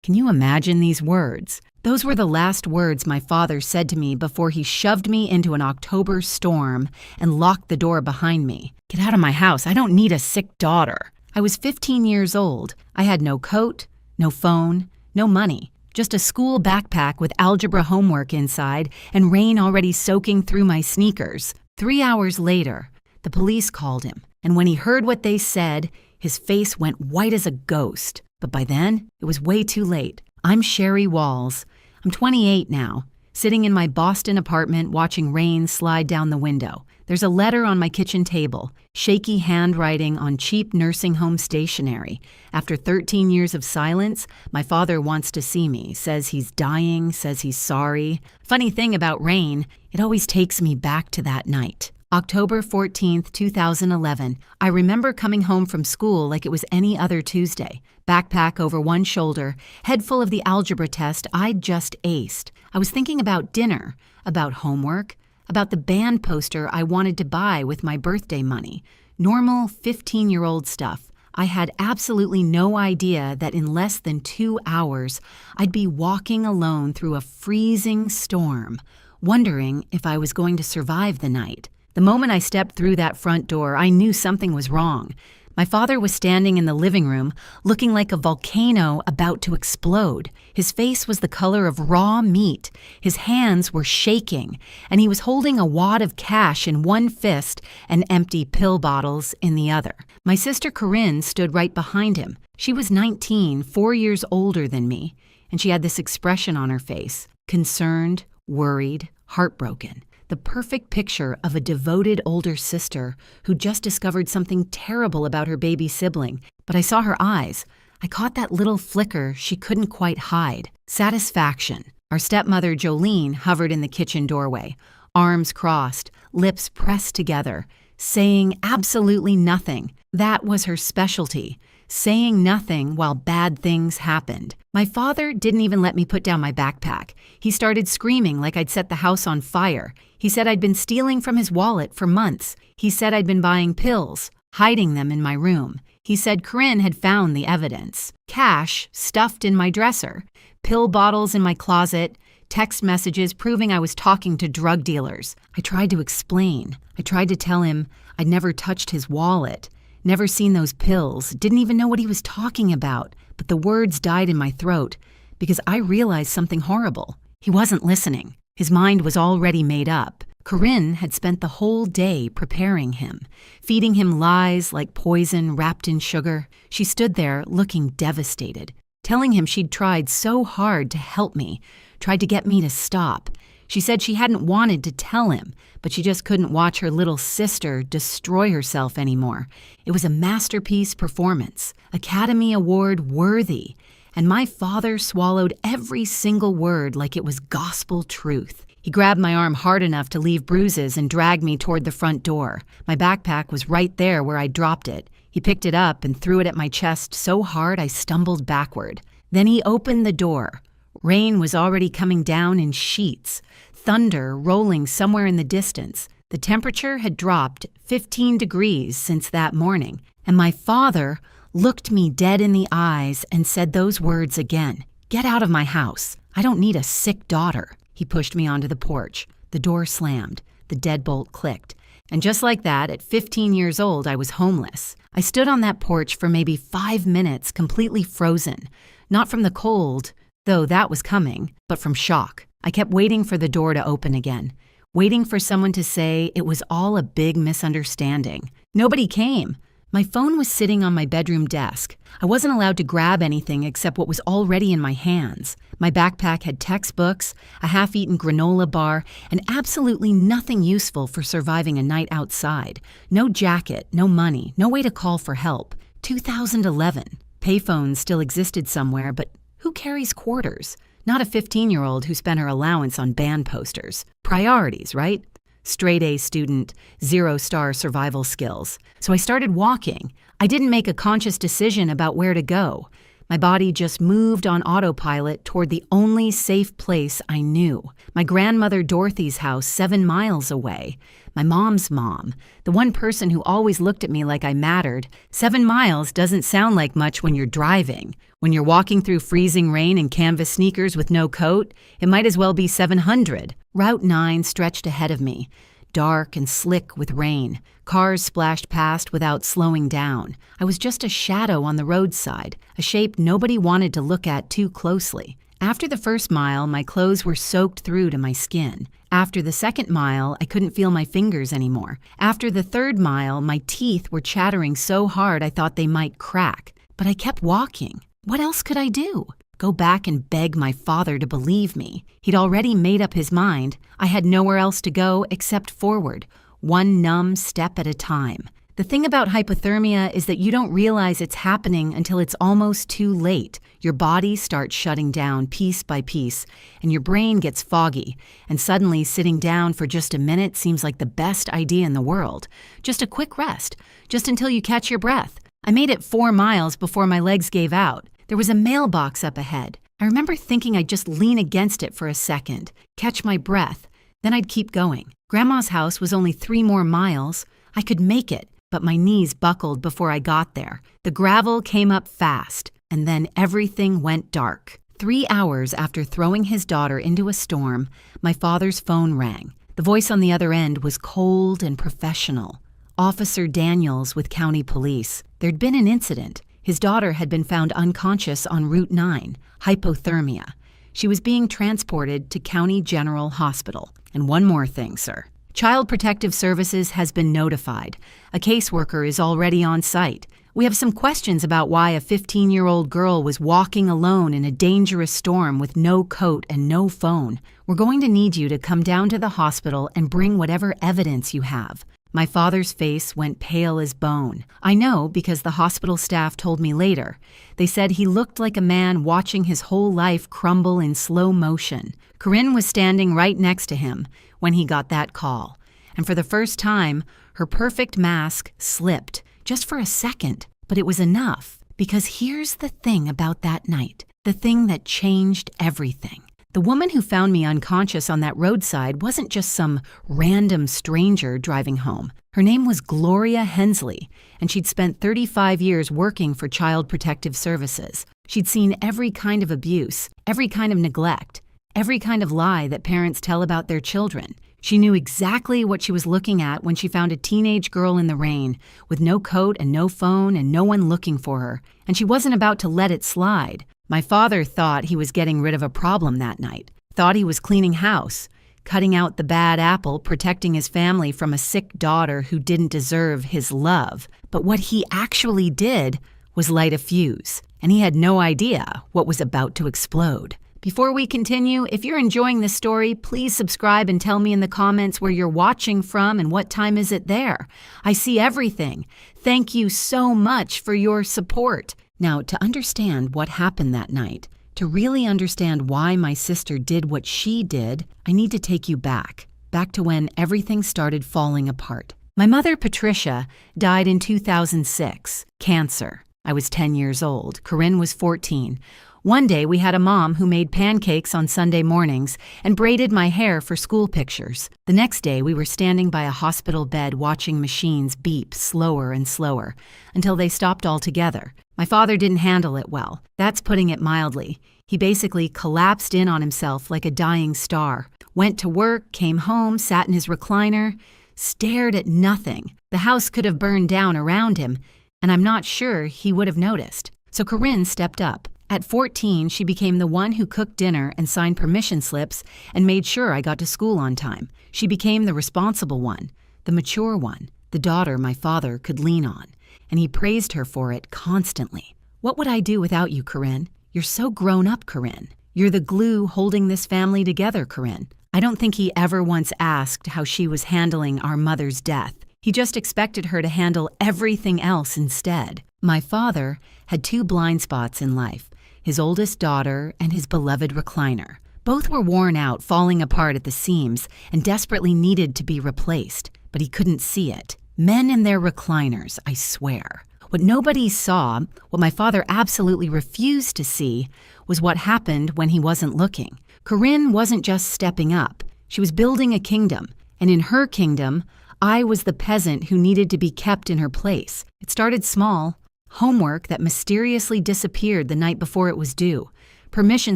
Can you imagine these words? Those were the last words my father said to me before he shoved me into an October storm and locked the door behind me. Get out of my house. I don't need a sick daughter. I was 15 years old. I had no coat, no phone, no money, just a school backpack with algebra homework inside and rain already soaking through my sneakers. 3 hours later, the police called him, and when he heard what they said, his face went white as a ghost. But by then, it was way too late. I'm Sherry Walls. I'm 28 now, sitting in my Boston apartment watching rain slide down the window. There's a letter on my kitchen table, shaky handwriting on cheap nursing home stationery. After 13 years of silence, my father wants to see me, says he's dying, says he's sorry. Funny thing about rain, it always takes me back to that night. October 14th, 2011. I remember coming home from school like it was any other Tuesday. Backpack over one shoulder, head full of the algebra test I'd just aced. I was thinking about dinner, about homework, about the band poster I wanted to buy with my birthday money. Normal 15-year-old stuff. I had absolutely no idea that in less than 2 hours, I'd be walking alone through a freezing storm, wondering if I was going to survive the night. The moment I stepped through that front door, I knew something was wrong. My father was standing in the living room, looking like a volcano about to explode. His face was the color of raw meat. His hands were shaking, and he was holding a wad of cash in one fist and empty pill bottles in the other. My sister Corinne stood right behind him. She was 19, 4 years older than me, and she had this expression on her face, concerned, worried, heartbroken. The perfect picture of a devoted older sister who just discovered something terrible about her baby sibling. But I saw her eyes. I caught that little flicker she couldn't quite hide. Satisfaction. Our stepmother Jolene hovered in the kitchen doorway, arms crossed, lips pressed together, saying absolutely nothing. That was her specialty, saying nothing while bad things happened. My father didn't even let me put down my backpack. He started screaming like I'd set the house on fire. He said I'd been stealing from his wallet for months. He said I'd been buying pills, hiding them in my room. He said Corinne had found the evidence. Cash stuffed in my dresser, pill bottles in my closet, text messages proving I was talking to drug dealers. I tried to explain. I tried to tell him I'd never touched his wallet, never seen those pills, didn't even know what he was talking about. But the words died in my throat because I realized something horrible. He wasn't listening. His mind was already made up. Corinne had spent the whole day preparing him, feeding him lies like poison wrapped in sugar. She stood there looking devastated, telling him she'd tried so hard to help me, tried to get me to stop. She said she hadn't wanted to tell him, but she just couldn't watch her little sister destroy herself anymore. It was a masterpiece performance, Academy Award worthy, and my father swallowed every single word like it was gospel truth. He grabbed my arm hard enough to leave bruises and dragged me toward the front door. My backpack was right there where I dropped it. He picked it up and threw it at my chest so hard I stumbled backward. Then he opened the door. Rain was already coming down in sheets, thunder rolling somewhere in the distance. The temperature had dropped 15 degrees since that morning, and my father looked me dead in the eyes and said those words again. Get out of my house. I don't need a sick daughter. He pushed me onto the porch. The door slammed. The deadbolt clicked. And just like that, at 15 years old, I was homeless. I stood on that porch for maybe 5 minutes, completely frozen. Not from the cold, though that was coming, but from shock. I kept waiting for the door to open again, waiting for someone to say it was all a big misunderstanding. Nobody came. My phone was sitting on my bedroom desk. I wasn't allowed to grab anything except what was already in my hands. My backpack had textbooks, a half-eaten granola bar, and absolutely nothing useful for surviving a night outside. No jacket, no money, no way to call for help. 2011. Payphones still existed somewhere, but who carries quarters? Not a 15-year-old who spent her allowance on band posters. Priorities, right? Straight-A student, 0-star survival skills. So I started walking. I didn't make a conscious decision about where to go. My body just moved on autopilot toward the only safe place I knew. My grandmother Dorothy's house 7 miles away. My mom's mom, the one person who always looked at me like I mattered. 7 miles doesn't sound like much when you're driving. When you're walking through freezing rain in canvas sneakers with no coat, it might as well be 700. Route 9 stretched ahead of me, dark and slick with rain. Cars splashed past without slowing down. I was just a shadow on the roadside, a shape nobody wanted to look at too closely. After the first mile, my clothes were soaked through to my skin. After the second mile, I couldn't feel my fingers anymore. After the third mile, my teeth were chattering so hard I thought they might crack. But I kept walking. What else could I do? Go back and beg my father to believe me. He'd already made up his mind. I had nowhere else to go except forward, one numb step at a time. The thing about hypothermia is that you don't realize it's happening until it's almost too late. Your body starts shutting down piece by piece, and your brain gets foggy, and suddenly sitting down for just a minute seems like the best idea in the world. Just a quick rest, just until you catch your breath. I made it 4 miles before my legs gave out. There was a mailbox up ahead. I remember thinking I'd just lean against it for a second, catch my breath, then I'd keep going. Grandma's house was only 3 more miles. I could make it, but my knees buckled before I got there. The gravel came up fast, and then everything went dark. 3 hours after throwing his daughter into a storm, my father's phone rang. The voice on the other end was cold and professional. Officer Daniels with county police. There'd been an incident. His daughter had been found unconscious on Route 9, hypothermia. She was being transported to County General Hospital. And one more thing, sir. Child Protective Services has been notified. A caseworker is already on site. We have some questions about why a 15-year-old girl was walking alone in a dangerous storm with no coat and no phone. We're going to need you to come down to the hospital and bring whatever evidence you have. My father's face went pale as bone. I know because the hospital staff told me later. They said he looked like a man watching his whole life crumble in slow motion. Corinne was standing right next to him when he got that call. And for the first time, her perfect mask slipped, just for a second. But it was enough, because here's the thing about that night, the thing that changed everything. The woman who found me unconscious on that roadside wasn't just some random stranger driving home. Her name was Gloria Hensley, and she'd spent 35 years working for Child Protective Services. She'd seen every kind of abuse, every kind of neglect, every kind of lie that parents tell about their children. She knew exactly what she was looking at when she found a teenage girl in the rain, with no coat and no phone and no one looking for her, and she wasn't about to let it slide. My father thought he was getting rid of a problem that night, thought he was cleaning house, cutting out the bad apple, protecting his family from a sick daughter who didn't deserve his love. But what he actually did was light a fuse, and he had no idea what was about to explode. Before we continue, if you're enjoying this story, please subscribe and tell me in the comments where you're watching from and what time is it there. I see everything. Thank you so much for your support. Now, to understand what happened that night, to really understand why my sister did what she did, I need to take you back to when everything started falling apart. My mother, Patricia, died in 2006, cancer. I was 10 years old. Corinne was 14. One day, we had a mom who made pancakes on Sunday mornings and braided my hair for school pictures. The next day, we were standing by a hospital bed watching machines beep slower and slower until they stopped altogether. My father didn't handle it well. That's putting it mildly. He basically collapsed in on himself like a dying star. Went to work, came home, sat in his recliner, stared at nothing. The house could have burned down around him, and I'm not sure he would have noticed. So Corinne stepped up. At 14, she became the one who cooked dinner and signed permission slips and made sure I got to school on time. She became the responsible one, the mature one, the daughter my father could lean on. And he praised her for it constantly. What would I do without you, Corinne? You're so grown up, Corinne. You're the glue holding this family together, Corinne. I don't think he ever once asked how she was handling our mother's death. He just expected her to handle everything else instead. My father had 2 blind spots in life. His oldest daughter, and his beloved recliner. Both were worn out, falling apart at the seams, and desperately needed to be replaced, but he couldn't see it. Men and their recliners, I swear. What nobody saw, what my father absolutely refused to see, was what happened when he wasn't looking. Corinne wasn't just stepping up. She was building a kingdom, and in her kingdom, I was the peasant who needed to be kept in her place. It started small. Homework that mysteriously disappeared the night before it was due. Permission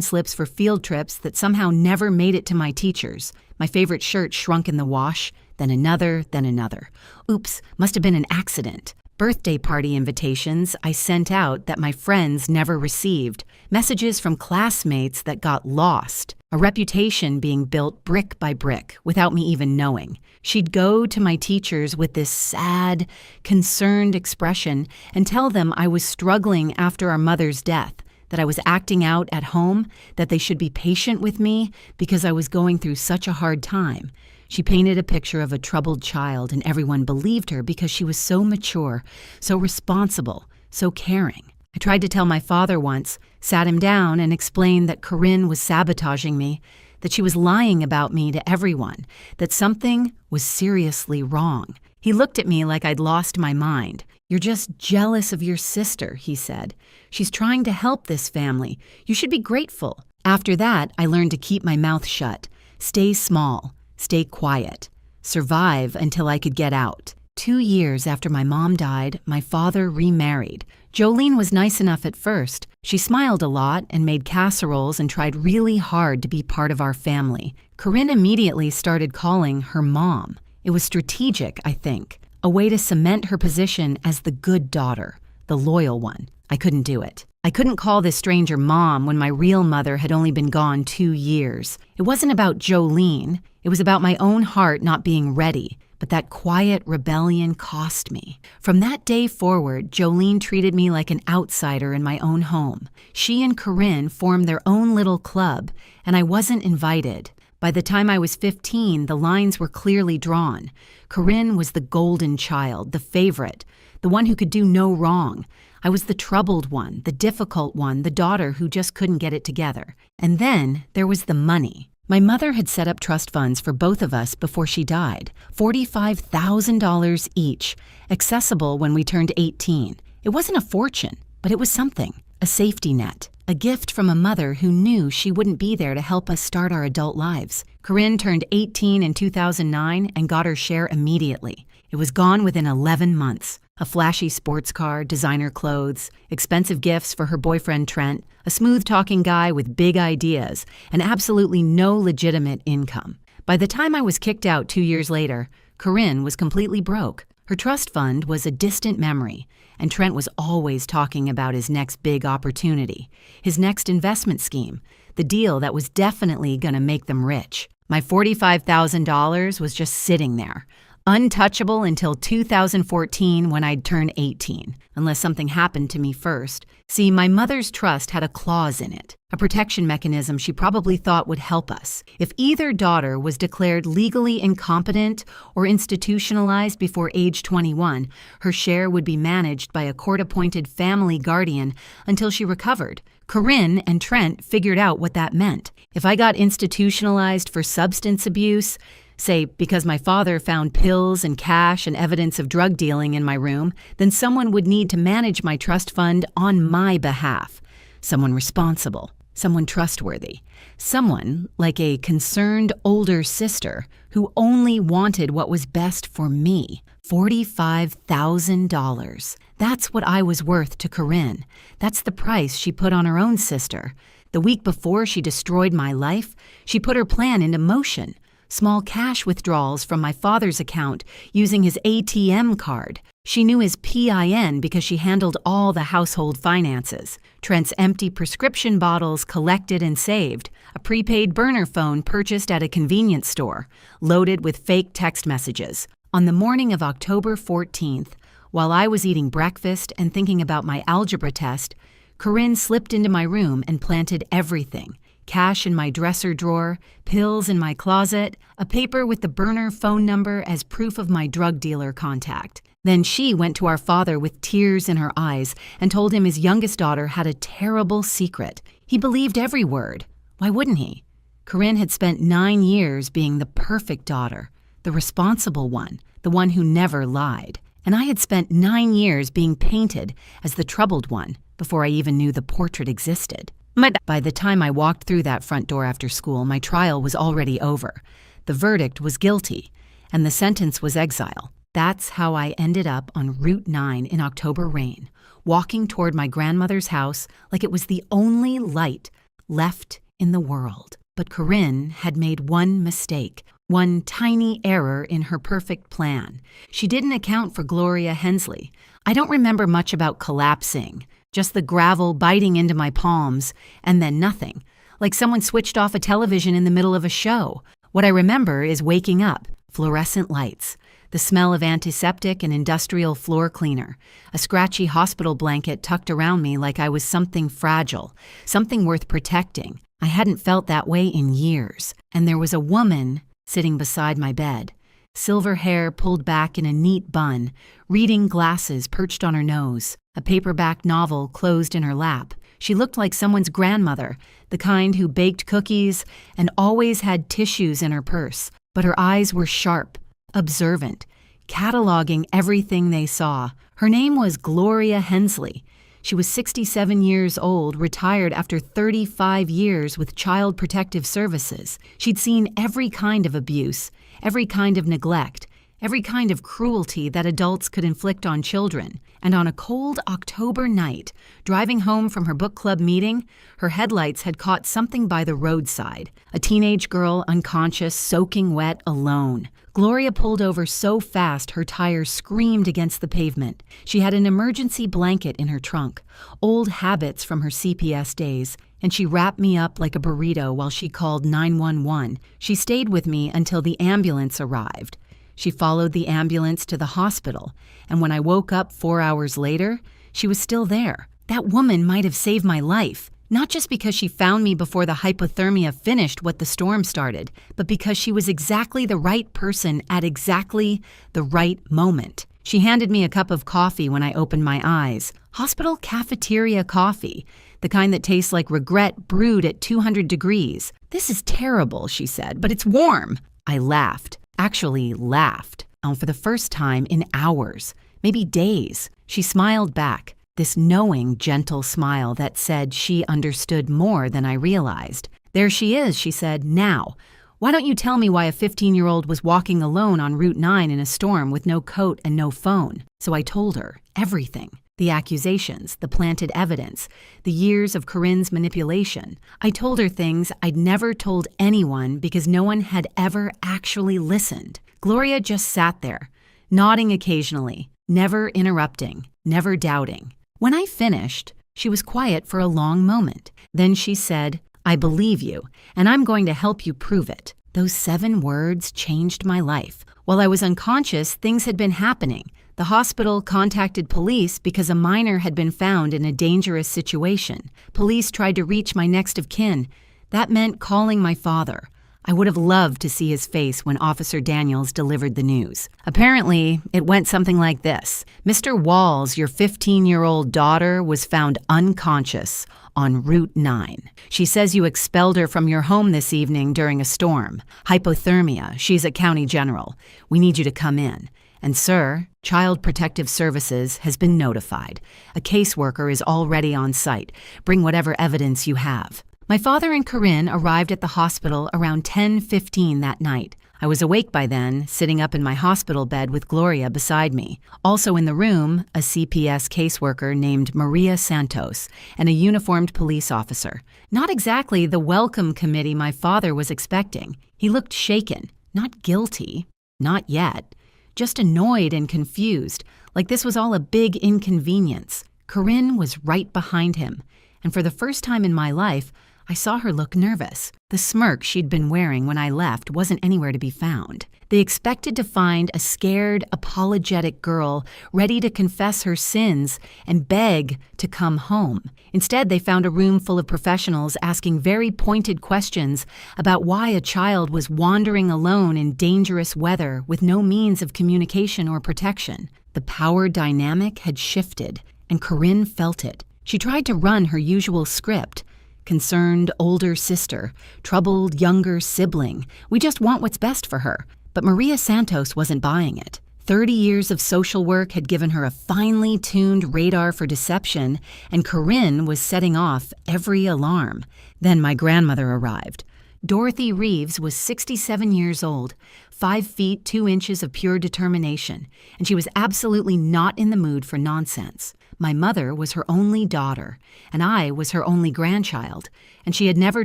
slips for field trips that somehow never made it to my teachers. My favorite shirt shrunk in the wash, then another, then another. Oops, must have been an accident. Birthday party invitations I sent out that my friends never received. Messages from classmates that got lost. A reputation being built brick by brick without me even knowing. She'd go to my teachers with this sad, concerned expression and tell them I was struggling after our mother's death, that I was acting out at home, that they should be patient with me because I was going through such a hard time. She painted a picture of a troubled child, and everyone believed her because she was so mature, so responsible, so caring. I tried to tell my father once, sat him down and explained that Corinne was sabotaging me, that she was lying about me to everyone, that something was seriously wrong. He looked at me like I'd lost my mind. "You're just jealous of your sister," he said. "She's trying to help this family. You should be grateful." After that, I learned to keep my mouth shut, stay small, stay quiet, survive until I could get out. 2 years after my mom died, my father remarried. Jolene was nice enough at first. She smiled a lot and made casseroles and tried really hard to be part of our family. Corinne immediately started calling her mom. It was strategic, I think, a way to cement her position as the good daughter, the loyal one. I couldn't do it. I couldn't call this stranger mom when my real mother had only been gone 2 years. It wasn't about Jolene. It was about my own heart not being ready. But that quiet rebellion cost me. From that day forward, Jolene treated me like an outsider in my own home. She and Corinne formed their own little club, and I wasn't invited. By the time I was 15, the lines were clearly drawn. Corinne was the golden child, the favorite, the one who could do no wrong. I was the troubled one, the difficult one, the daughter who just couldn't get it together. And then there was the money. My mother had set up trust funds for both of us before she died, $45,000 each, accessible when we turned 18. It wasn't a fortune, but it was something, a safety net, a gift from a mother who knew she wouldn't be there to help us start our adult lives. Corinne turned 18 in 2009 and got her share immediately. It was gone within 11 months. A flashy sports car, designer clothes, expensive gifts for her boyfriend Trent, a smooth-talking guy with big ideas, and absolutely no legitimate income. By the time I was kicked out 2 years later, Corinne was completely broke. Her trust fund was a distant memory, and Trent was always talking about his next big opportunity, his next investment scheme, the deal that was definitely going to make them rich. My $45,000 was just sitting there, untouchable until 2014 when I'd turn 18, unless something happened to me first. See, my mother's trust had a clause in it, a protection mechanism she probably thought would help us. If either daughter was declared legally incompetent or institutionalized before age 21, her share would be managed by a court-appointed family guardian until she recovered. Corinne and Trent figured out what that meant. If I got institutionalized for substance abuse, say because my father found pills and cash and evidence of drug dealing in my room, then someone would need to manage my trust fund on my behalf. Someone responsible, someone trustworthy, someone like a concerned older sister who only wanted what was best for me. $45,000. That's what I was worth to Corinne. That's the price she put on her own sister. The week before she destroyed my life, she put her plan into motion. Small cash withdrawals from my father's account using his ATM card. She knew his PIN because she handled all the household finances. Trent's empty prescription bottles collected and saved. A prepaid burner phone purchased at a convenience store, loaded with fake text messages. On the morning of October 14th, while I was eating breakfast and thinking about my algebra test, Corinne slipped into my room and planted everything. Cash in my dresser drawer, pills in my closet, a paper with the burner phone number as proof of my drug dealer contact. Then she went to our father with tears in her eyes and told him his youngest daughter had a terrible secret. He believed every word. Why wouldn't he? Corinne had spent 9 years being the perfect daughter, the responsible one, the one who never lied. and I had spent 9 years being painted as the troubled one before I even knew the portrait existed. But by the time I walked through that front door after school, my trial was already over. The verdict was guilty, and the sentence was exile. That's how I ended up on Route 9 in October rain, walking toward my grandmother's house like it was the only light left in the world. But Corinne had made one mistake, one tiny error in her perfect plan. She didn't account for Gloria Hensley. I don't remember much about collapsing, just the gravel biting into my palms, and then nothing, like someone switched off a television in the middle of a show. What I remember is waking up, fluorescent lights, the smell of antiseptic and industrial floor cleaner, a scratchy hospital blanket tucked around me like I was something fragile, something worth protecting. I hadn't felt that way in years, and there was a woman sitting beside my bed, silver hair pulled back in a neat bun, reading glasses perched on her nose, a paperback novel closed in her lap. She looked like someone's grandmother, the kind who baked cookies and always had tissues in her purse, but her eyes were sharp, observant, cataloging everything they saw. Her name was Gloria Hensley. She was 67 years old, retired after 35 years with Child Protective Services. She'd seen every kind of abuse, every kind of neglect, every kind of cruelty that adults could inflict on children. And on a cold October night, driving home from her book club meeting, her headlights had caught something by the roadside, a teenage girl unconscious, soaking wet, alone. Gloria pulled over so fast her tires screamed against the pavement. She had an emergency blanket in her trunk, old habits from her CPS days, and she wrapped me up like a burrito while she called 911. She stayed with me until the ambulance arrived. She followed the ambulance to the hospital, and when I woke up 4 hours later, she was still there. That woman might have saved my life, not just because she found me before the hypothermia finished what the storm started, but because she was exactly the right person at exactly the right moment. She handed me a cup of coffee when I opened my eyes. Hospital cafeteria coffee, the kind that tastes like regret brewed at 200 degrees. "This is terrible," she said, "but it's warm." I laughed. Actually laughed, for the first time in hours, maybe days. She smiled back, this knowing, gentle smile that said she understood more than I realized. "There she is," she said, "now. Why don't you tell me why a 15-year-old was walking alone on Route 9 in a storm with no coat and no phone?" So I told her everything. The accusations, the planted evidence, the years of Corinne's manipulation. I told her things I'd never told anyone because no one had ever actually listened. Gloria just sat there, nodding occasionally, never interrupting, never doubting. When I finished, she was quiet for a long moment. Then she said, "I believe you, and I'm going to help you prove it." Those 7 words changed my life. While I was unconscious, things had been happening. The hospital contacted police because a minor had been found in a dangerous situation. Police tried to reach my next of kin. That meant calling my father. I would have loved to see his face when Officer Daniels delivered the news. Apparently, it went something like this. "Mr. Walls, your 15-year-old daughter was found unconscious on Route 9. She says you expelled her from your home this evening during a storm. Hypothermia. She's at County General. We need you to come in. And sir, Child Protective Services has been notified. A caseworker is already on site. Bring whatever evidence you have." My father and Corinne arrived at the hospital around 10:15 that night. I was awake by then, sitting up in my hospital bed with Gloria beside me. Also in the room, a CPS caseworker named Maria Santos and a uniformed police officer. Not exactly the welcome committee my father was expecting. He looked shaken, not guilty, not yet. Just annoyed and confused, like this was all a big inconvenience. Corinne was right behind him, and for the first time in my life, I saw her look nervous. The smirk she'd been wearing when I left wasn't anywhere to be found. They expected to find a scared, apologetic girl ready to confess her sins and beg to come home. Instead, they found a room full of professionals asking very pointed questions about why a child was wandering alone in dangerous weather with no means of communication or protection. The power dynamic had shifted, and Corinne felt it. She tried to run her usual script. Concerned older sister, troubled younger sibling. We just want what's best for her. But Maria Santos wasn't buying it. 30 years of social work had given her a finely tuned radar for deception, and Corinne was setting off every alarm. Then my grandmother arrived. Dorothy Reeves was 67 years old, 5 feet 2 inches of pure determination, and she was absolutely not in the mood for nonsense. My mother was her only daughter, and I was her only grandchild, and she had never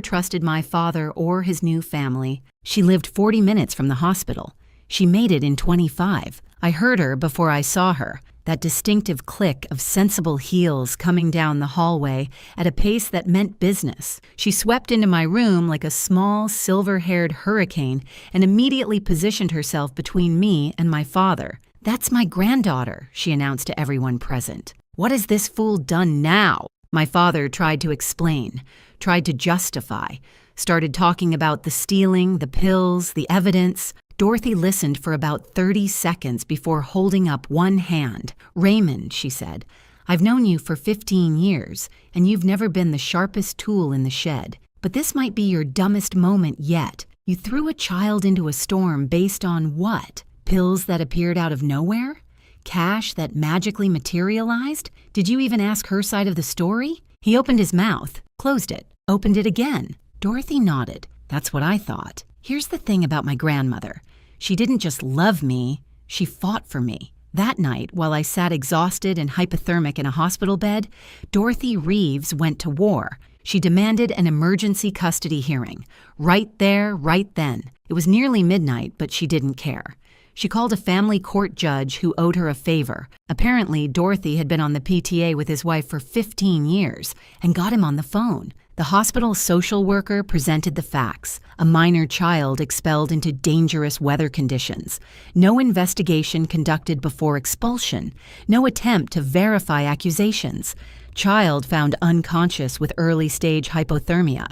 trusted my father or his new family. She lived 40 minutes from the hospital. She made it in 25. I heard her before I saw her, that distinctive click of sensible heels coming down the hallway at a pace that meant business. She swept into my room like a small, silver-haired hurricane and immediately positioned herself between me and my father. "That's my granddaughter," she announced to everyone present. "What has this fool done now?" My father tried to explain, tried to justify, started talking about the stealing, the pills, the evidence. Dorothy listened for about 30 seconds before holding up one hand. "Raymond," she said, "I've known you for 15 years, and you've never been the sharpest tool in the shed. But this might be your dumbest moment yet. You threw a child into a storm based on what? Pills that appeared out of nowhere? Cash that magically materialized? Did you even ask her side of the story?" He opened his mouth, closed it, opened it again. Dorothy nodded. "That's what I thought. Here's the thing about my grandmother. She didn't just love me, she fought for me. That night, while I sat exhausted and hypothermic in a hospital bed, Dorothy Reeves went to war. She demanded an emergency custody hearing. Right there, right then. It was nearly midnight, but she didn't care. She called a family court judge who owed her a favor. Apparently, Dorothy had been on the PTA with his wife for 15 years and got him on the phone. The hospital social worker presented the facts. A minor child expelled into dangerous weather conditions. No investigation conducted before expulsion. No attempt to verify accusations. Child found unconscious with early-stage hypothermia.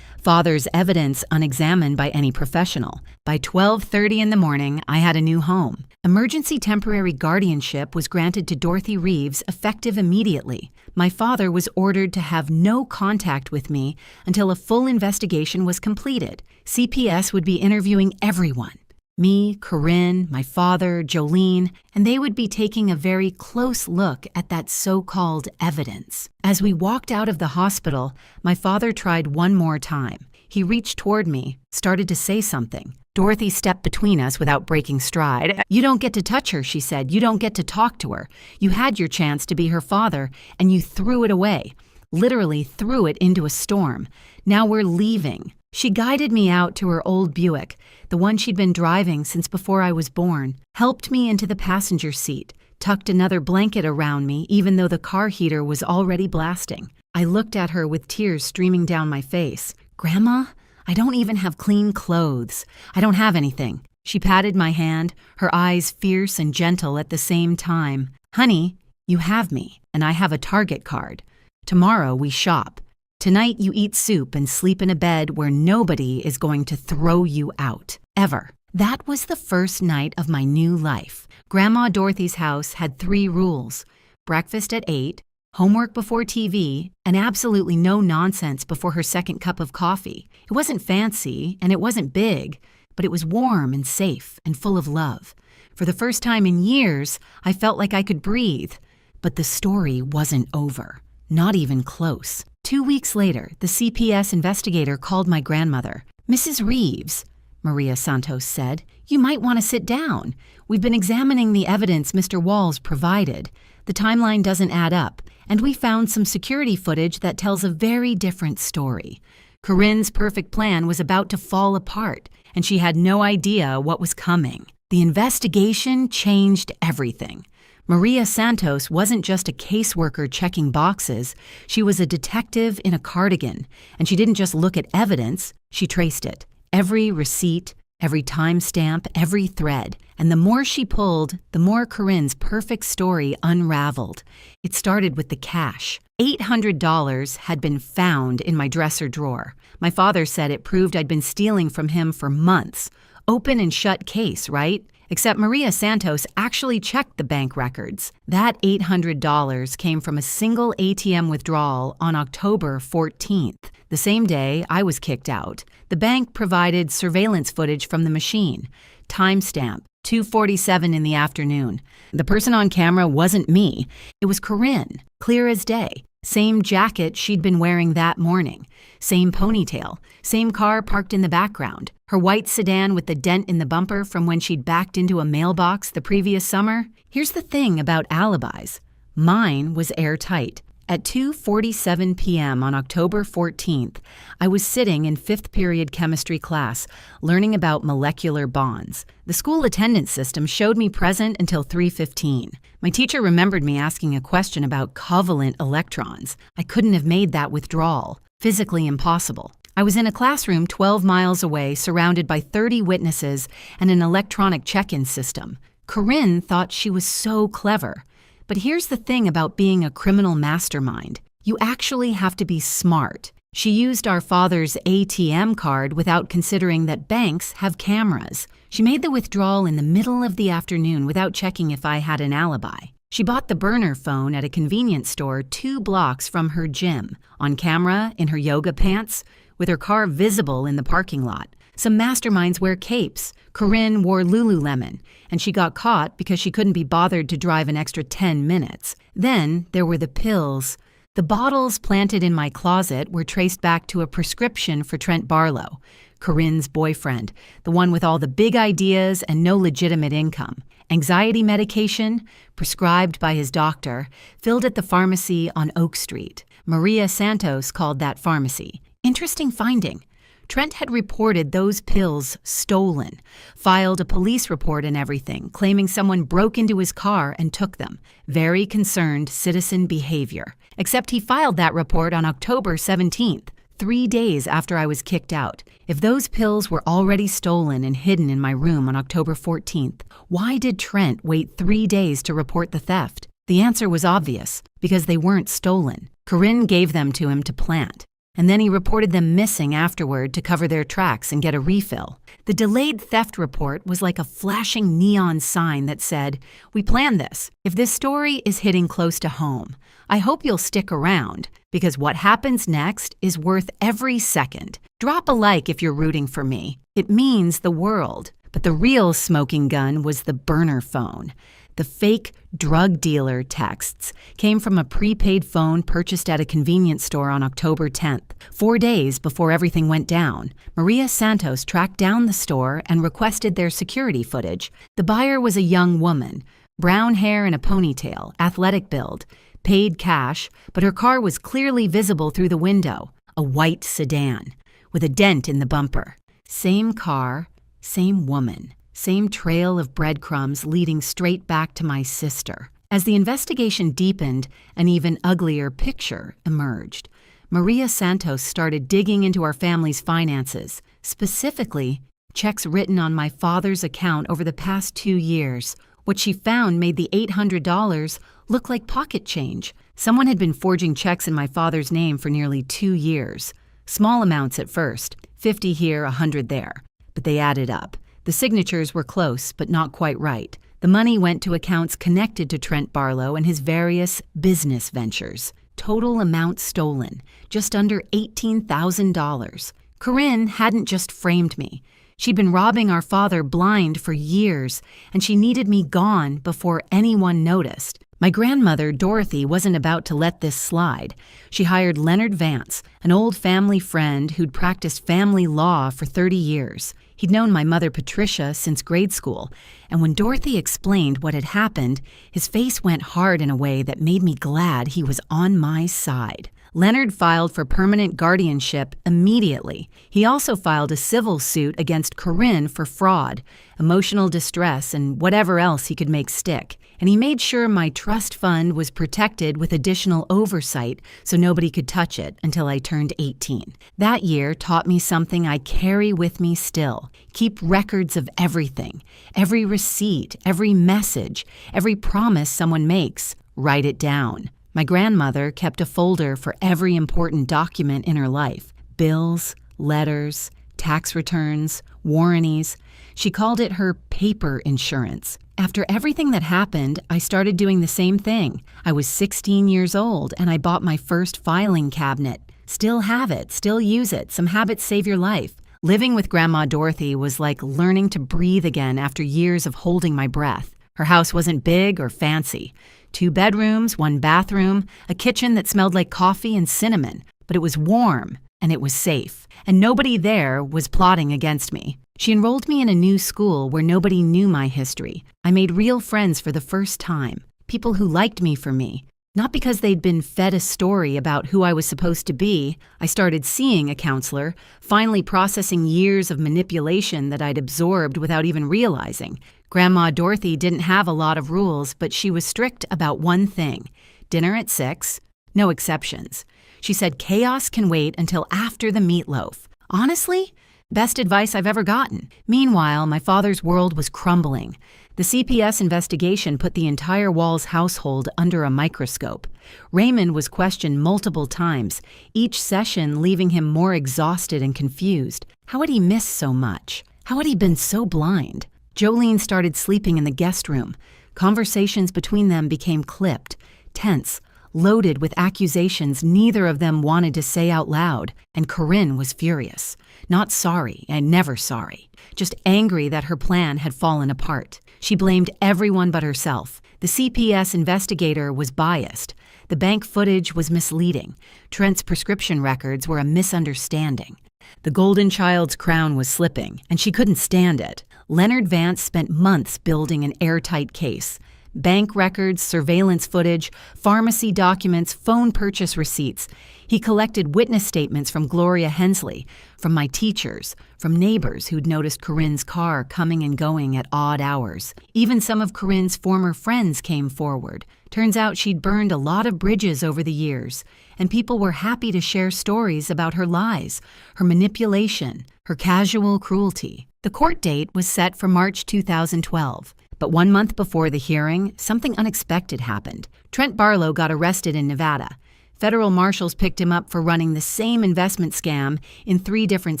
Father's evidence unexamined by any professional. By 12:30 in the morning, I had a new home. Emergency temporary guardianship was granted to Dorothy Reeves effective immediately. My father was ordered to have no contact with me until a full investigation was completed. CPS would be interviewing everyone. Me, Corinne, my father, Jolene, and they would be taking a very close look at that so-called evidence. As we walked out of the hospital, my father tried one more time. He reached toward me, started to say something. Dorothy stepped between us without breaking stride. "You don't get to touch her," she said. "You don't get to talk to her. You had your chance to be her father, and you threw it away. Literally threw it into a storm. Now we're leaving." She guided me out to her old Buick, the one she'd been driving since before I was born, helped me into the passenger seat, tucked another blanket around me even though the car heater was already blasting. I looked at her with tears streaming down my face. "Grandma, I don't even have clean clothes. I don't have anything." She patted my hand, her eyes fierce and gentle at the same time. "Honey, you have me, and I have a Target card. Tomorrow we shop. Tonight you eat soup and sleep in a bed where nobody is going to throw you out. Ever." That was the first night of my new life. Grandma Dorothy's house had 3 rules: breakfast at 8, homework before TV, and absolutely no nonsense before her second cup of coffee. It wasn't fancy, and it wasn't big, but it was warm and safe and full of love. For the first time in years, I felt like I could breathe. But the story wasn't over. Not even close. 2 weeks later, the CPS investigator called my grandmother. "Mrs. Reeves," Maria Santos said, "you might want to sit down. We've been examining the evidence Mr. Walls provided. The timeline doesn't add up, and we found some security footage that tells a very different story. Corinne's perfect plan was about to fall apart, and she had no idea what was coming. The investigation changed everything. Maria Santos wasn't just a caseworker checking boxes. She was a detective in a cardigan, and she didn't just look at evidence, she traced it. Every receipt, every timestamp, every thread. And the more she pulled, the more Corinne's perfect story unraveled. It started with the cash. $800 had been found in my dresser drawer. My father said it proved I'd been stealing from him for months. Open and shut case, right? Except Maria Santos actually checked the bank records. That $800 came from a single ATM withdrawal on October 14th, the same day I was kicked out. The bank provided surveillance footage from the machine. Timestamp, 2:47 in the afternoon. The person on camera wasn't me. It was Corinne, clear as day. Same jacket she'd been wearing that morning. Same ponytail. Same car parked in the background. Her white sedan with the dent in the bumper from when she'd backed into a mailbox the previous summer. Here's the thing about alibis. Mine was airtight. At 2:47 p.m. on October 14th, I was sitting in fifth period chemistry class, learning about molecular bonds. The school attendance system showed me present until 3:15. My teacher remembered me asking a question about covalent electrons. I couldn't have made that withdrawal. Physically impossible. I was in a classroom 12 miles away, surrounded by 30 witnesses and an electronic check-in system. Corinne thought she was so clever. But here's the thing about being a criminal mastermind. You actually have to be smart. She used our father's ATM card without considering that banks have cameras. She made the withdrawal in the middle of the afternoon without checking if I had an alibi. She bought the burner phone at a convenience store 2 blocks from her gym, on camera, in her yoga pants, with her car visible in the parking lot. Some masterminds wear capes. Corinne wore Lululemon, and she got caught because she couldn't be bothered to drive an extra 10 minutes. Then there were the pills. The bottles planted in my closet were traced back to a prescription for Trent Barlow, Corinne's boyfriend, the one with all the big ideas and no legitimate income. Anxiety medication, prescribed by his doctor, filled at the pharmacy on Oak Street. Maria Santos called that pharmacy. Interesting finding. Trent had reported those pills stolen, filed a police report and everything, claiming someone broke into his car and took them. Very concerned citizen behavior. Except he filed that report on October 17th, 3 days after I was kicked out. If those pills were already stolen and hidden in my room on October 14th, why did Trent wait 3 days to report the theft? The answer was obvious, because they weren't stolen. Corinne gave them to him to plant. And then he reported them missing afterward to cover their tracks and get a refill. The delayed theft report was like a flashing neon sign that said, "We planned this. If this story is hitting close to home, I hope you'll stick around, because what happens next is worth every second. Drop a like if you're rooting for me. It means the world." But the real smoking gun was the burner phone. The fake drug dealer texts came from a prepaid phone purchased at a convenience store on October 10th, 4 days before everything went down. Maria Santos tracked down the store and requested their security footage. The buyer was a young woman, brown hair and a ponytail, athletic build, paid cash, but her car was clearly visible through the window, a white sedan, with a dent in the bumper. Same car, same woman. Same trail of breadcrumbs leading straight back to my sister. As the investigation deepened, an even uglier picture emerged. Maria Santos started digging into our family's finances, specifically checks written on my father's account over the past 2 years. What she found made the $800 look like pocket change. Someone had been forging checks in my father's name for nearly 2 years. Small amounts at first, 50 here, 100 there, but they added up. The signatures were close, but not quite right. The money went to accounts connected to Trent Barlow and his various business ventures. Total amount stolen, just under $18,000. Corinne hadn't just framed me. She'd been robbing our father blind for years, and she needed me gone before anyone noticed. My grandmother, Dorothy, wasn't about to let this slide. She hired Leonard Vance, an old family friend who'd practiced family law for 30 years. He'd known my mother, Patricia, since grade school, and when Dorothy explained what had happened, his face went hard in a way that made me glad he was on my side. Leonard filed for permanent guardianship immediately. He also filed a civil suit against Corinne for fraud, emotional distress, and whatever else he could make stick. And he made sure my trust fund was protected with additional oversight so nobody could touch it until I turned 18. That year taught me something I carry with me still. Keep records of everything, every receipt, every message, every promise someone makes. Write it down. My grandmother kept a folder for every important document in her life. Bills, letters, tax returns, warranties. She called it her paper insurance. After everything that happened, I started doing the same thing. I was 16 years old and I bought my first filing cabinet. Still have it, still use it. Some habits save your life. Living with Grandma Dorothy was like learning to breathe again after years of holding my breath. Her house wasn't big or fancy. 2 bedrooms, 1 bathroom, a kitchen that smelled like coffee and cinnamon. But it was warm, and it was safe. And nobody there was plotting against me. She enrolled me in a new school where nobody knew my history. I made real friends for the first time. People who liked me for me. Not because they'd been fed a story about who I was supposed to be. I started seeing a counselor, finally processing years of manipulation that I'd absorbed without even realizing. Grandma Dorothy didn't have a lot of rules, but she was strict about one thing. Dinner at 6, no exceptions. She said chaos can wait until after the meatloaf. Honestly, best advice I've ever gotten. Meanwhile, my father's world was crumbling. The CPS investigation put the entire Walls household under a microscope. Raymond was questioned multiple times, each session leaving him more exhausted and confused. How had he missed so much? How had he been so blind? Jolene started sleeping in the guest room. Conversations between them became clipped, tense, loaded with accusations neither of them wanted to say out loud, and Corinne was furious. Not sorry, and never sorry. Just angry that her plan had fallen apart. She blamed everyone but herself. The CPS investigator was biased. The bank footage was misleading. Trent's prescription records were a misunderstanding. The golden child's crown was slipping, and she couldn't stand it. Leonard Vance spent months building an airtight case. Bank records, surveillance footage, pharmacy documents, phone purchase receipts. He collected witness statements from Gloria Hensley, from my teachers, from neighbors who'd noticed Corinne's car coming and going at odd hours. Even some of Corinne's former friends came forward. Turns out she'd burned a lot of bridges over the years, and people were happy to share stories about her lies, her manipulation, her casual cruelty. The court date was set for March 2012. But 1 month before the hearing, something unexpected happened. Trent Barlow got arrested in Nevada. Federal marshals picked him up for running the same investment scam in 3 different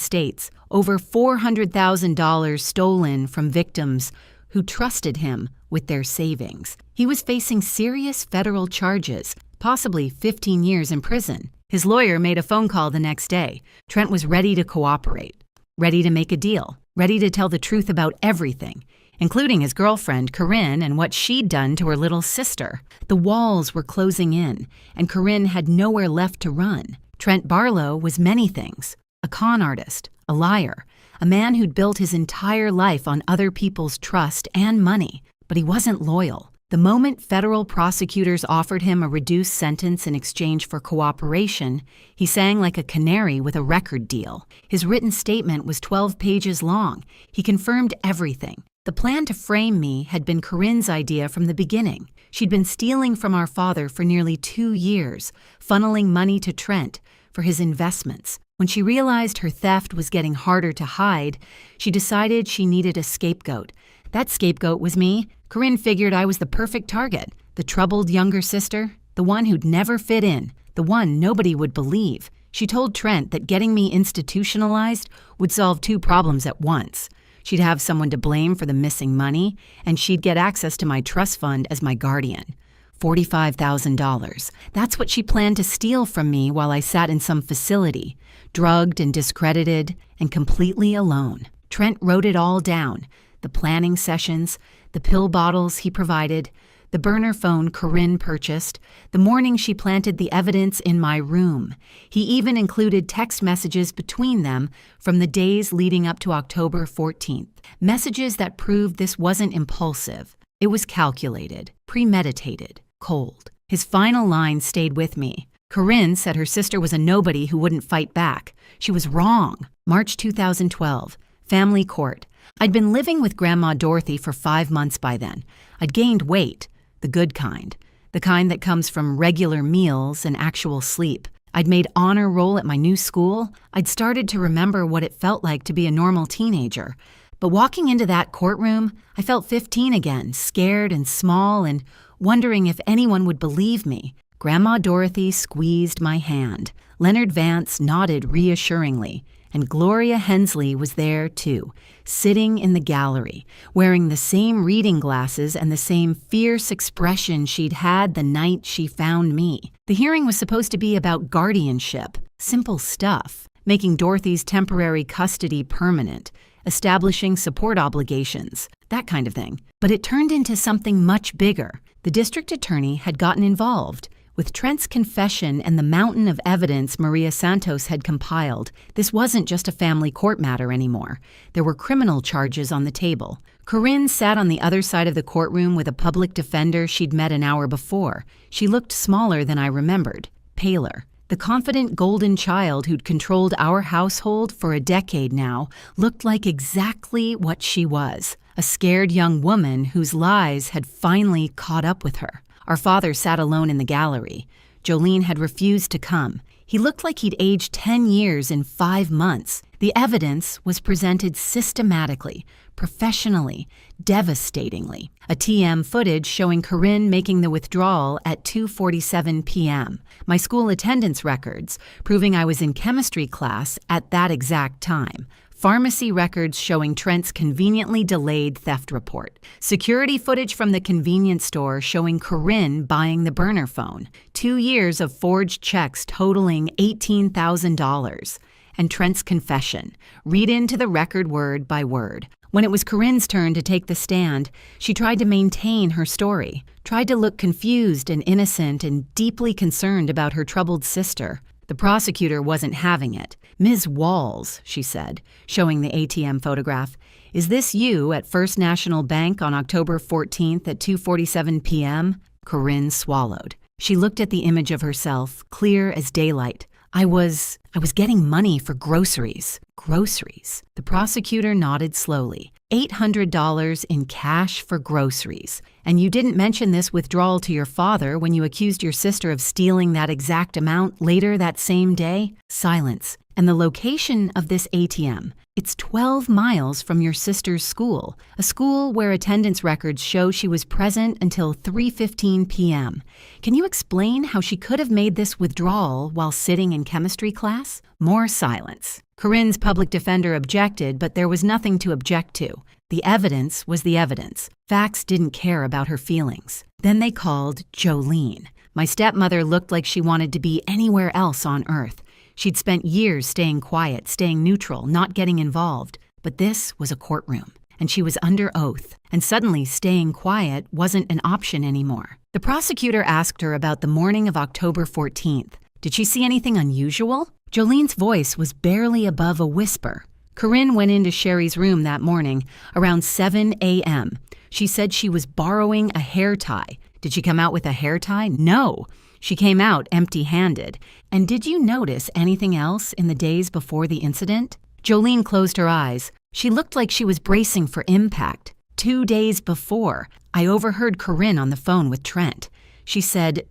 states. Over $400,000 stolen from victims who trusted him with their savings. He was facing serious federal charges, possibly 15 years in prison. His lawyer made a phone call the next day. Trent was ready to cooperate, ready to make a deal, ready to tell the truth about everything, including his girlfriend, Corinne, and what she'd done to her little sister. The walls were closing in, and Corinne had nowhere left to run. Trent Barlow was many things: a con artist, a liar, a man who'd built his entire life on other people's trust and money. But he wasn't loyal. The moment federal prosecutors offered him a reduced sentence in exchange for cooperation, he sang like a canary with a record deal. His written statement was 12 pages long. He confirmed everything. The plan to frame me had been Corinne's idea from the beginning. She'd been stealing from our father for nearly 2 years, funneling money to Trent for his investments. When she realized her theft was getting harder to hide, she decided she needed a scapegoat. That scapegoat was me. Corinne figured I was the perfect target, the troubled younger sister, the one who'd never fit in, the one nobody would believe. She told Trent that getting me institutionalized would solve 2 problems at once. She'd have someone to blame for the missing money, and she'd get access to my trust fund as my guardian. $45,000. That's what she planned to steal from me while I sat in some facility, drugged and discredited and completely alone. Trent wrote it all down: the planning sessions, the pill bottles he provided, the burner phone Corinne purchased, the morning she planted the evidence in my room. He even included text messages between them from the days leading up to October 14th. Messages that proved this wasn't impulsive. It was calculated, premeditated, cold. His final line stayed with me. Corinne said her sister was a nobody who wouldn't fight back. She was wrong. March 2012. Family court. I'd been living with Grandma Dorothy for 5 months by then. I'd gained weight, the good kind, the kind that comes from regular meals and actual sleep. I'd made honor roll at my new school. I'd started to remember what it felt like to be a normal teenager. But walking into that courtroom, I felt 15 again, scared and small and wondering if anyone would believe me. Grandma Dorothy squeezed my hand. Leonard Vance nodded reassuringly. And Gloria Hensley was there too, sitting in the gallery, wearing the same reading glasses and the same fierce expression she'd had the night she found me. The hearing was supposed to be about guardianship, simple stuff. making Dorothy's temporary custody permanent, establishing support obligations, that kind of thing. But it turned into something much bigger. The district attorney had gotten involved. With Trent's confession and the mountain of evidence Maria Santos had compiled, this wasn't just a family court matter anymore. There were criminal charges on the table. Corinne sat on the other side of the courtroom with a public defender she'd met an hour before. She looked smaller than I remembered, paler. The confident golden child who'd controlled our household for a decade now looked like exactly what she was, a scared young woman whose lies had finally caught up with her. Our father sat alone in the gallery. Jolene had refused to come. He looked like he'd aged 10 years in 5 months. The evidence was presented systematically, professionally, devastatingly. A TM footage showing Corinne making the withdrawal at 2:47 p.m. My school attendance records proving I was in chemistry class at that exact time. Pharmacy records showing Trent's conveniently delayed theft report. Security footage from the convenience store showing Corinne buying the burner phone. 2 years of forged checks totaling $18,000. And Trent's confession. Read into the record word by word. When it was Corinne's turn to take the stand, she tried to maintain her story, tried to look confused and innocent and deeply concerned about her troubled sister. The prosecutor wasn't having it. "Ms. Walls," she said, showing the ATM photograph, "is this you at First National Bank on October 14th at 2:47 p.m.? Corinne swallowed. She looked at the image of herself, clear as daylight. I was getting money for groceries." Groceries. The prosecutor nodded slowly. $800 in cash for groceries. And you didn't mention this withdrawal to your father when you accused your sister of stealing that exact amount later that same day? Silence. And the location of this ATM. It's 12 miles from your sister's school, a school where attendance records show she was present until 3:15 p.m. Can you explain how she could have made this withdrawal while sitting in chemistry class? More silence. Corinne's public defender objected, but there was nothing to object to. The evidence was the evidence. Facts didn't care about her feelings. Then they called Jolene. My stepmother looked like she wanted to be anywhere else on earth. She'd spent years staying quiet, staying neutral, not getting involved. But this was a courtroom, and she was under oath. And suddenly, staying quiet wasn't an option anymore. The prosecutor asked her about the morning of October 14th. Did she see anything unusual? Jolene's voice was barely above a whisper. Corinne went into Sherry's room that morning around 7 a.m. She said she was borrowing a hair tie. Did she come out with a hair tie? No. She came out empty-handed. And did you notice anything else in the days before the incident? Jolene closed her eyes. She looked like she was bracing for impact. 2 days before, I overheard Corinne on the phone with Trent. She said,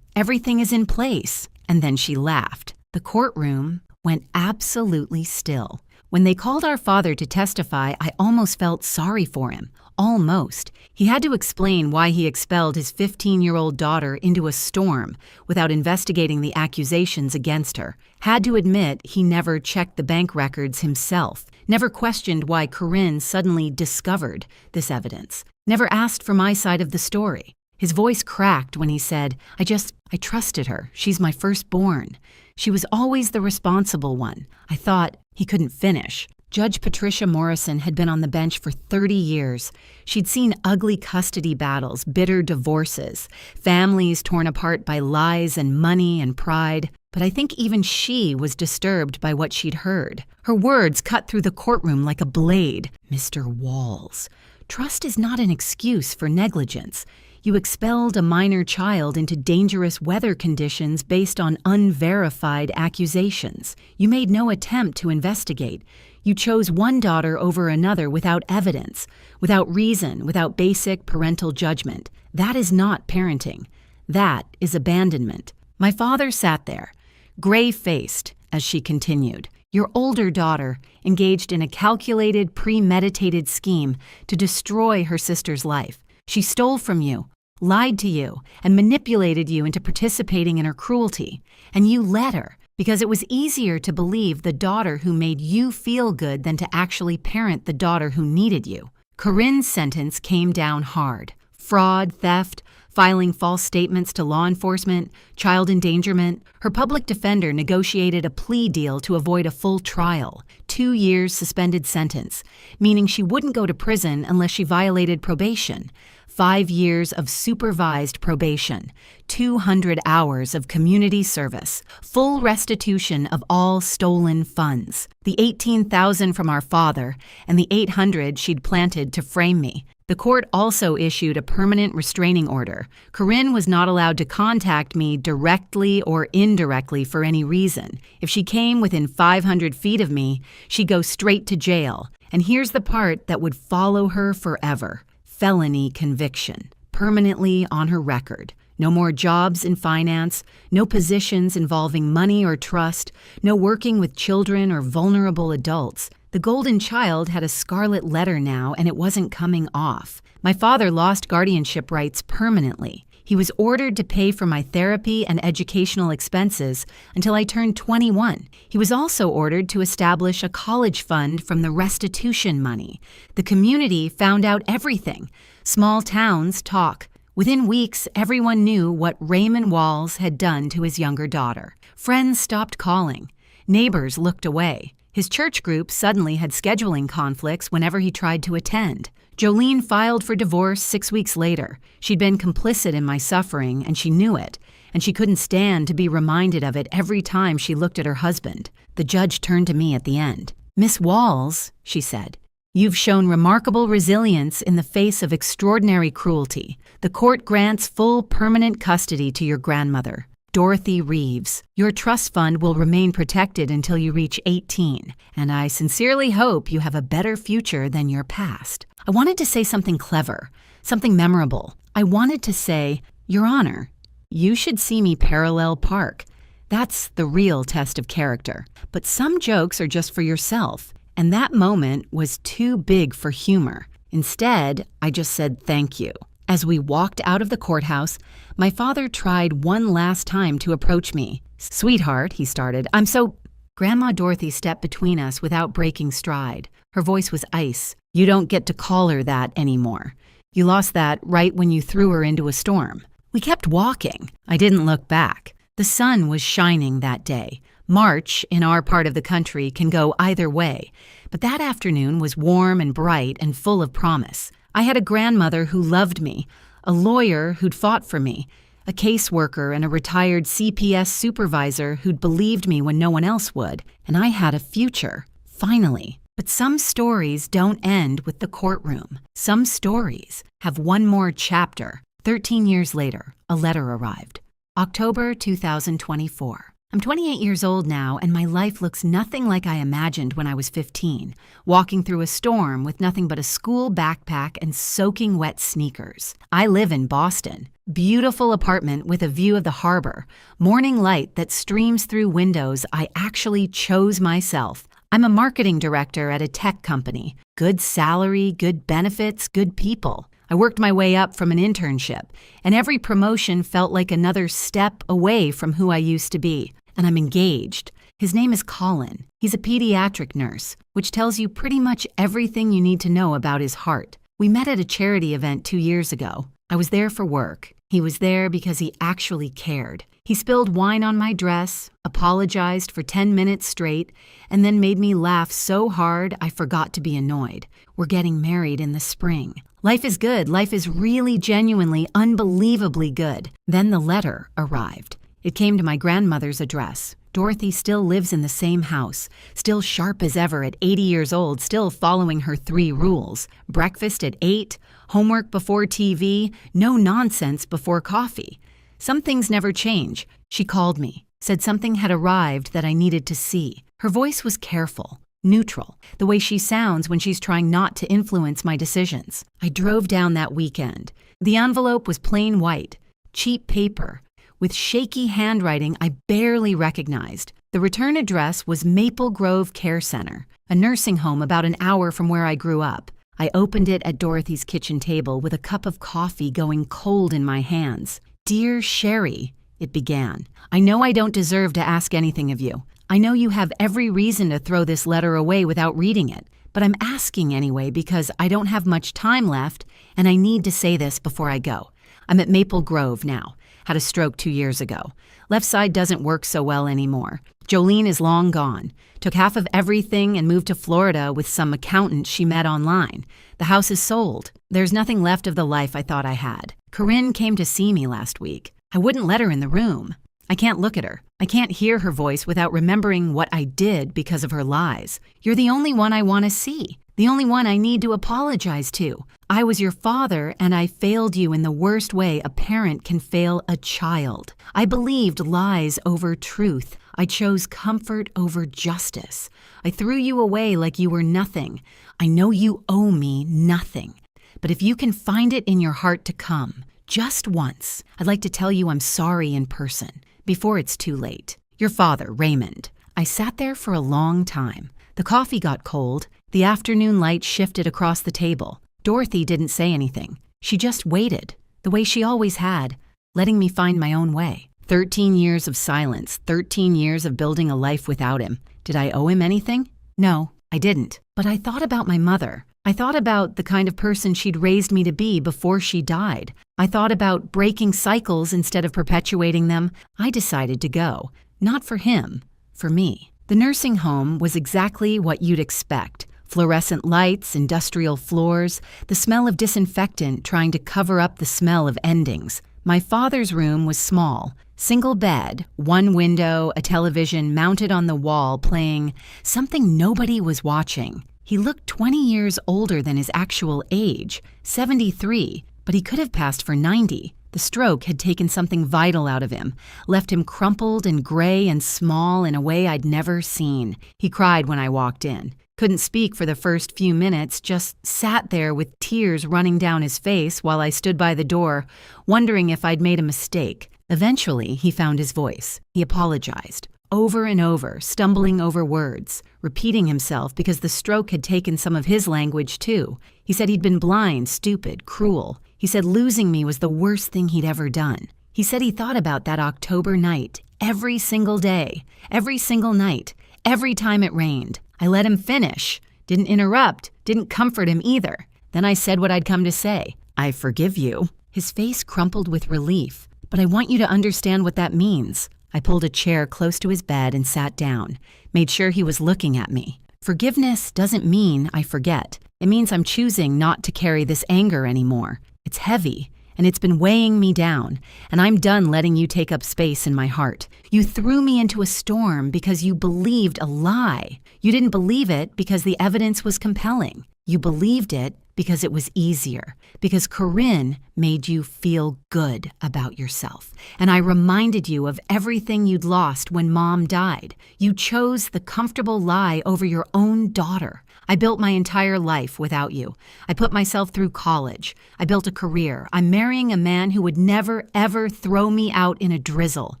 "Everything is in place." And then she laughed. The courtroom went absolutely still. When they called our father to testify, I almost felt sorry for him. Almost. He had to explain why he expelled his 15-year-old daughter into a storm without investigating the accusations against her. Had to admit he never checked the bank records himself. Never questioned why Corinne suddenly discovered this evidence. Never asked for my side of the story. His voice cracked when he said, I trusted her. She's my firstborn. She was always the responsible one. I thought he couldn't finish. Judge Patricia Morrison had been on the bench for 30 years. She'd seen ugly custody battles, bitter divorces, families torn apart by lies and money and pride. But I think even she was disturbed by what she'd heard. Her words cut through the courtroom like a blade. "Mr. Walls, trust is not an excuse for negligence. You expelled a minor child into dangerous weather conditions based on unverified accusations. You made no attempt to investigate. You chose one daughter over another without evidence, without reason, without basic parental judgment. That is not parenting. That is abandonment." My father sat there, gray-faced, as she continued. "Your older daughter engaged in a calculated, premeditated scheme to destroy her sister's life. She stole from you, lied to you, and manipulated you into participating in her cruelty. And you let her, because it was easier to believe the daughter who made you feel good than to actually parent the daughter who needed you." Corinne's sentence came down hard. Fraud, theft, filing false statements to law enforcement, child endangerment. Her public defender negotiated a plea deal to avoid a full trial, 2 years suspended sentence, meaning she wouldn't go to prison unless she violated probation. 5 years of supervised probation, 200 hours of community service, full restitution of all stolen funds, the $18,000 from our father, and the $800 she'd planted to frame me. The court also issued a permanent restraining order. Corinne was not allowed to contact me directly or indirectly for any reason. If she came within 500 feet of me, she'd go straight to jail. And here's the part that would follow her forever. Felony conviction, permanently on her record. No more jobs in finance, no positions involving money or trust, no working with children or vulnerable adults. The golden child had a scarlet letter now, and it wasn't coming off. My father lost guardianship rights permanently. He was ordered to pay for my therapy and educational expenses until I turned 21. He was also ordered to establish a college fund from the restitution money. The community found out everything. Small towns talk. Within weeks, everyone knew what Raymond Walls had done to his younger daughter. Friends stopped calling. Neighbors looked away. His church group suddenly had scheduling conflicts whenever he tried to attend. Jolene filed for divorce 6 weeks later. She'd been complicit in my suffering, and she knew it, and she couldn't stand to be reminded of it every time she looked at her husband. The judge turned to me at the end. "Miss Walls," she said, "you've shown remarkable resilience in the face of extraordinary cruelty. The court grants full permanent custody to your grandmother, Dorothy Reeves. Your trust fund will remain protected until you reach 18, and I sincerely hope you have a better future than your past." I wanted to say something clever, something memorable. I wanted to say, "Your Honor, you should see me parallel park. That's the real test of character. But some jokes are just for yourself." And that moment was too big for humor. Instead, I just said thank you. As we walked out of the courthouse, my father tried one last time to approach me. "Sweetheart," he started, "I'm so—" Grandma Dorothy stepped between us without breaking stride. Her voice was ice. "You don't get to call her that anymore. You lost that right when you threw her into a storm." We kept walking. I didn't look back. The sun was shining that day. March, in our part of the country, can go either way. But that afternoon was warm and bright and full of promise. I had a grandmother who loved me, a lawyer who'd fought for me, a caseworker and a retired CPS supervisor who'd believed me when no one else would, and I had a future, finally. But some stories don't end with the courtroom. Some stories have one more chapter. 13 years later, a letter arrived. October 2024. I'm 28 years old now, and my life looks nothing like I imagined when I was 15, walking through a storm with nothing but a school backpack and soaking wet sneakers. I live in Boston. Beautiful apartment with a view of the harbor. Morning light that streams through windows I actually chose myself. I'm a marketing director at a tech company. Good salary, good benefits, good people. I worked my way up from an internship, and every promotion felt like another step away from who I used to be. And I'm engaged. His name is Colin. He's a pediatric nurse, which tells you pretty much everything you need to know about his heart. We met at a charity event 2 years ago. I was there for work. He was there because he actually cared. He spilled wine on my dress, apologized for 10 minutes straight, and then made me laugh so hard I forgot to be annoyed. We're getting married in the spring. Life is good. Life is really, genuinely, unbelievably good. Then the letter arrived. It came to my grandmother's address. Dorothy still lives in the same house, still sharp as ever at 80 years old, still following her 3 rules. Breakfast at 8, homework before TV, no nonsense before coffee. Some things never change. She called me, said something had arrived that I needed to see. Her voice was careful, neutral, the way she sounds when she's trying not to influence my decisions. I drove down that weekend. The envelope was plain white, cheap paper, with shaky handwriting I barely recognized. The return address was Maple Grove Care Center, a nursing home about an hour from where I grew up. I opened it at Dorothy's kitchen table with a cup of coffee going cold in my hands. "Dear Sherry," it began, "I know I don't deserve to ask anything of you. I know you have every reason to throw this letter away without reading it, but I'm asking anyway because I don't have much time left and I need to say this before I go. I'm at Maple Grove now. Had a stroke 2 years ago. Left side doesn't work so well anymore. Jolene is long gone. Took half of everything and moved to Florida with some accountant she met online. The house is sold. There's nothing left of the life I thought I had. Corinne came to see me last week. I wouldn't let her in the room. I can't look at her. I can't hear her voice without remembering what I did because of her lies. You're the only one I want to see. The only one I need to apologize to. I was your father, and I failed you in the worst way a parent can fail a child. I believed lies over truth. I chose comfort over justice. I threw you away like you were nothing. I know you owe me nothing. But if you can find it in your heart to come, just once, I'd like to tell you I'm sorry in person, before it's too late. Your father, Raymond. I sat there for a long time. The coffee got cold. The afternoon light shifted across the table. Dorothy didn't say anything. She just waited, the way she always had, letting me find my own way. 13 years of silence, 13 years of building a life without him. Did I owe him anything? No, I didn't. But I thought about my mother. I thought about the kind of person she'd raised me to be before she died. I thought about breaking cycles instead of perpetuating them. I decided to go. Not for him, for me. The nursing home was exactly what you'd expect. Fluorescent lights, industrial floors, the smell of disinfectant trying to cover up the smell of endings. My father's room was small. Single bed, one window, a television mounted on the wall playing something nobody was watching. He looked 20 years older than his actual age, 73, but he could have passed for 90. The stroke had taken something vital out of him, left him crumpled and gray and small in a way I'd never seen. He cried when I walked in. Couldn't speak for the first few minutes, just sat there with tears running down his face while I stood by the door, wondering if I'd made a mistake. Eventually, he found his voice. He apologized. Over and over, stumbling over words, repeating himself because the stroke had taken some of his language too. He said he'd been blind, stupid, cruel. He said losing me was the worst thing he'd ever done. He said he thought about that October night, every single day, every single night, every time it rained. I let him finish, didn't interrupt, didn't comfort him either. Then I said what I'd come to say. I forgive you. His face crumpled with relief. But I want you to understand what that means. I pulled a chair close to his bed and sat down, made sure he was looking at me. Forgiveness doesn't mean I forget. It means I'm choosing not to carry this anger anymore. It's heavy, and it's been weighing me down, and I'm done letting you take up space in my heart. You threw me into a storm because you believed a lie. You didn't believe it because the evidence was compelling. You believed it because it was easier, because Corinne made you feel good about yourself. And I reminded you of everything you'd lost when Mom died. You chose the comfortable lie over your own daughter. I built my entire life without you. I put myself through college. I built a career. I'm marrying a man who would never, ever throw me out in a drizzle,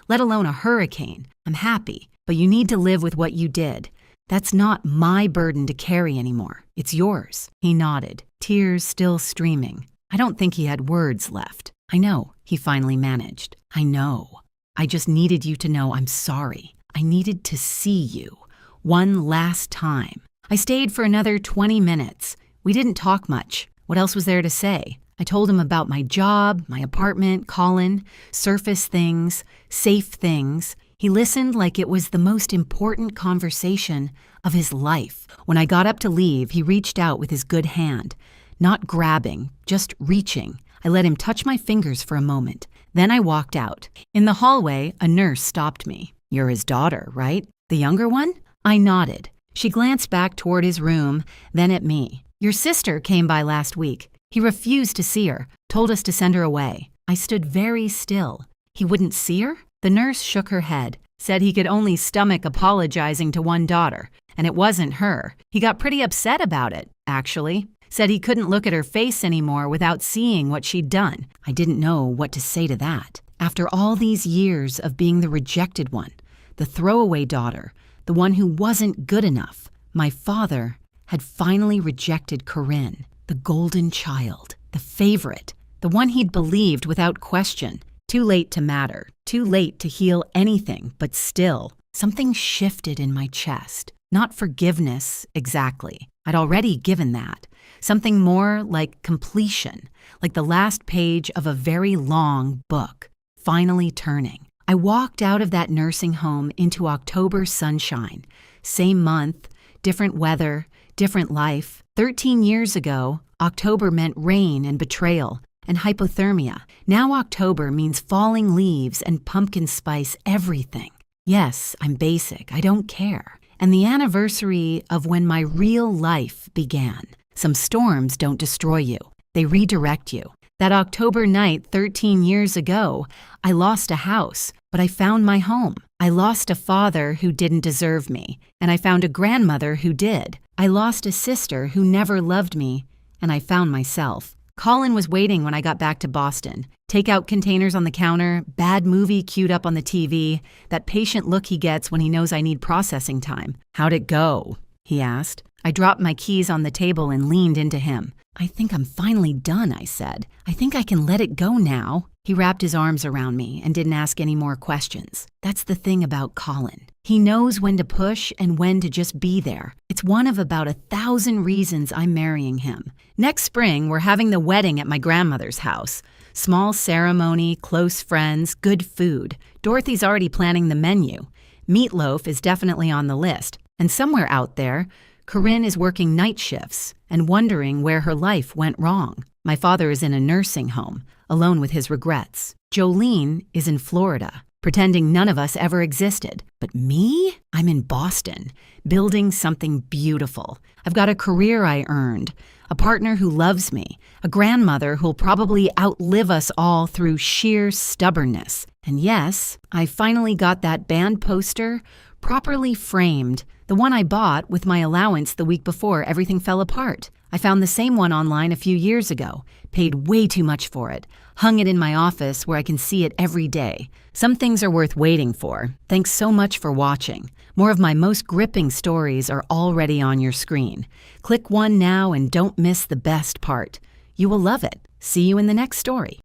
let alone a hurricane. I'm happy, but you need to live with what you did. That's not my burden to carry anymore. It's yours. He nodded, tears still streaming. I don't think he had words left. I know, he finally managed. I know. I just needed you to know I'm sorry. I needed to see you. One last time. I stayed for another 20 minutes. We didn't talk much. What else was there to say? I told him about my job, my apartment, Colin, surface things, safe things. He listened like it was the most important conversation of his life. When I got up to leave, he reached out with his good hand. Not grabbing, just reaching. I let him touch my fingers for a moment. Then I walked out. In the hallway, a nurse stopped me. You're his daughter, right? The younger one? I nodded. She glanced back toward his room, then at me. Your sister came by last week. He refused to see her, told us to send her away. I stood very still. He wouldn't see her? The nurse shook her head, said he could only stomach apologizing to one daughter, and it wasn't her. He got pretty upset about it, actually. Said he couldn't look at her face anymore without seeing what she'd done. I didn't know what to say to that. After all these years of being the rejected one, the throwaway daughter, the one who wasn't good enough, my father had finally rejected Corinne, the golden child, the favorite, the one he'd believed without question. Too late to matter, too late to heal anything, but still, something shifted in my chest. Not forgiveness, exactly. I'd already given that. Something more like completion, like the last page of a very long book, finally turning. I walked out of that nursing home into October sunshine. Same month, different weather, different life. 13 years ago, October meant rain and betrayal and hypothermia. Now October means falling leaves and pumpkin spice everything. Yes, I'm basic. I don't care. And the anniversary of when my real life began. Some storms don't destroy you. They redirect you. That October night 13 years ago, I lost a house, but I found my home. I lost a father who didn't deserve me, and I found a grandmother who did. I lost a sister who never loved me, and I found myself. Colin was waiting when I got back to Boston. Takeout containers on the counter, bad movie queued up on the TV, that patient look he gets when he knows I need processing time. "How'd it go?" he asked. I dropped my keys on the table and leaned into him. "I think I'm finally done," I said. "I think I can let it go now." He wrapped his arms around me and didn't ask any more questions. That's the thing about Colin. He knows when to push and when to just be there. It's one of about 1,000 reasons I'm marrying him. Next spring, we're having the wedding at my grandmother's house. Small ceremony, close friends, good food. Dorothy's already planning the menu. Meatloaf is definitely on the list. And somewhere out there, Corinne is working night shifts and wondering where her life went wrong. My father is in a nursing home, alone with his regrets. Jolene is in Florida, pretending none of us ever existed. But me? I'm in Boston, building something beautiful. I've got a career I earned, a partner who loves me, a grandmother who'll probably outlive us all through sheer stubbornness. And yes, I finally got that band poster properly framed, the one I bought with my allowance the week before everything fell apart. I found the same one online a few years ago, paid way too much for it, hung it in my office where I can see it every day. Some things are worth waiting for. Thanks so much for watching. More of my most gripping stories are already on your screen. Click one now and don't miss the best part. You will love it. See you in the next story.